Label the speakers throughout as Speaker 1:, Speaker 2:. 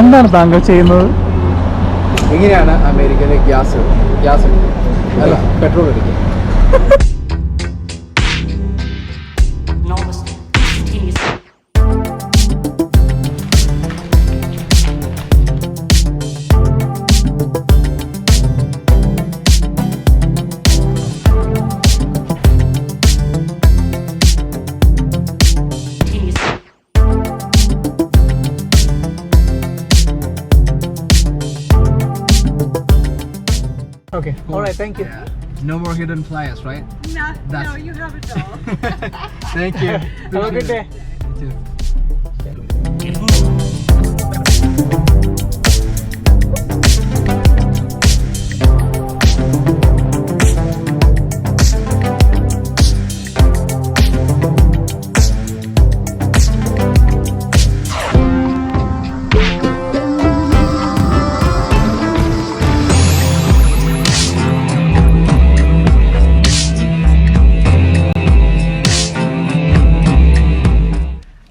Speaker 1: എന്താണ് താങ്കൾ ചെയ്യുന്നത്?
Speaker 2: എങ്ങനെയാണ് അമേരിക്കയിലെ ഗ്യാസ് അല്ല പെട്രോൾ അടിക്കുക?
Speaker 1: Okay. All right. Thank you.
Speaker 2: No more hidden flyers, right?
Speaker 3: No, you have it all.
Speaker 2: Thank you.
Speaker 1: Have a good day.
Speaker 2: You too.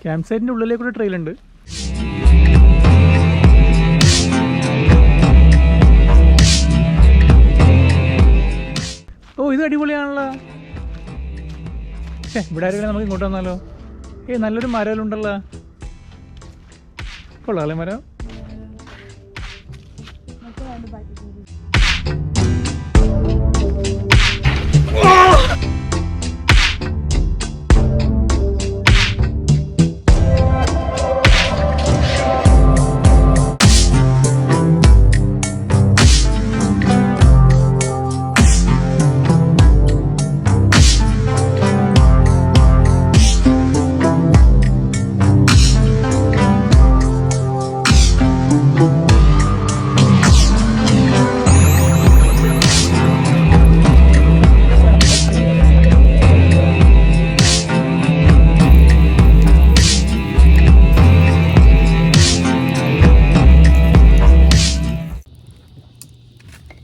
Speaker 1: Camp സൈറ്റിൻ്റെ ഉള്ളിലേക്കൂടെ ട്രെയിൽ ഉണ്ട്. ഓ, ഇത് അടിപൊളിയാണല്ലോ. ഇവിടെ ആരെങ്കിലും നമുക്ക് ഇങ്ങോട്ട് വന്നാലോ? നല്ലൊരു മരമുണ്ടല്ലോ. കൊള്ളാല്ലേ മരം?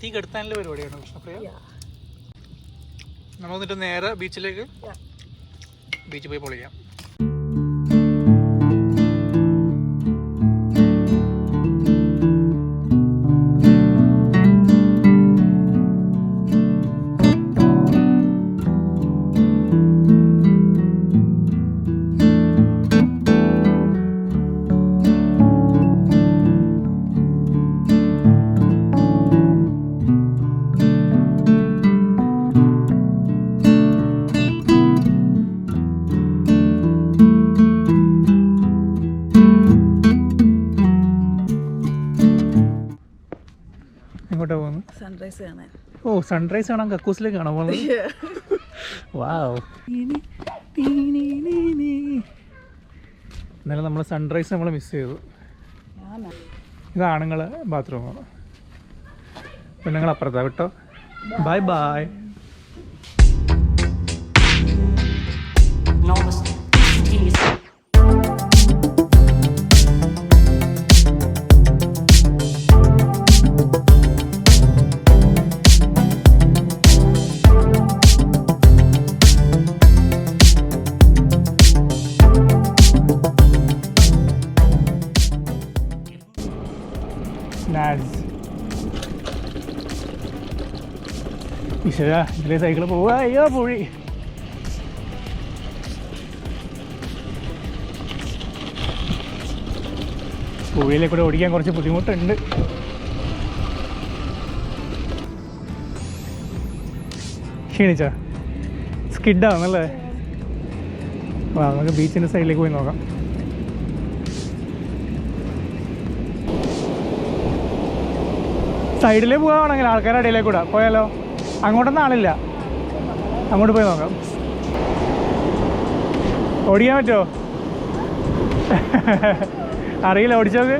Speaker 1: തീ കെടുത്താനുള്ള പരിപാടിയാണ് കൃഷ്ണപ്രിയ. നമ്മൾ എന്നിട്ട് നേരെ ബീച്ചിലേക്ക് ബീച്ചിൽ പോയി പൊളിക്കാം. എങ്ങോട്ടാ പോകുന്നത്?
Speaker 3: സൺറൈസ് കാണാൻ.
Speaker 1: ഓ, സൺറൈസ് കാണാൻ കക്കൂസിലേക്ക് കാണാൻ പോകുന്നത്. വാവ്. എന്നാലും നമ്മൾ സൺറൈസ് നമ്മൾ മിസ് ചെയ്തു. ഇത് ആണുങ്ങളെ ബാത്റൂമാണ്. പെണ്ണുങ്ങൾ അപ്പുറത്താ കേട്ടോ. Bye bye. ഈശ്വരാ, ഇതിലെ സൈക്കിൾ പോവാ. അയ്യോ, പുഴി. പുഴയിലെ കൂടെ ഓടിക്കാൻ കുറച്ച് ബുദ്ധിമുട്ടുണ്ട്. ക്ഷീണിച്ചാ? സ്കിഡാന്നല്ലേ? വാ, നമുക്ക് ബീച്ചിൻ്റെ സൈഡിലേക്ക് പോയി നോക്കാം. സൈഡിലേ പോകാണെങ്കിൽ ആൾക്കാരുടെ ഇടയിലേക്ക് കൂടെ പോയാലോ? അങ്ങോട്ടൊന്നും ആളില്ല. അങ്ങോട്ട് പോയി നോക്കാം. ഓടിക്കാൻ പറ്റുമോ? അറിയില്ല, ഓടിച്ചോക്ക്.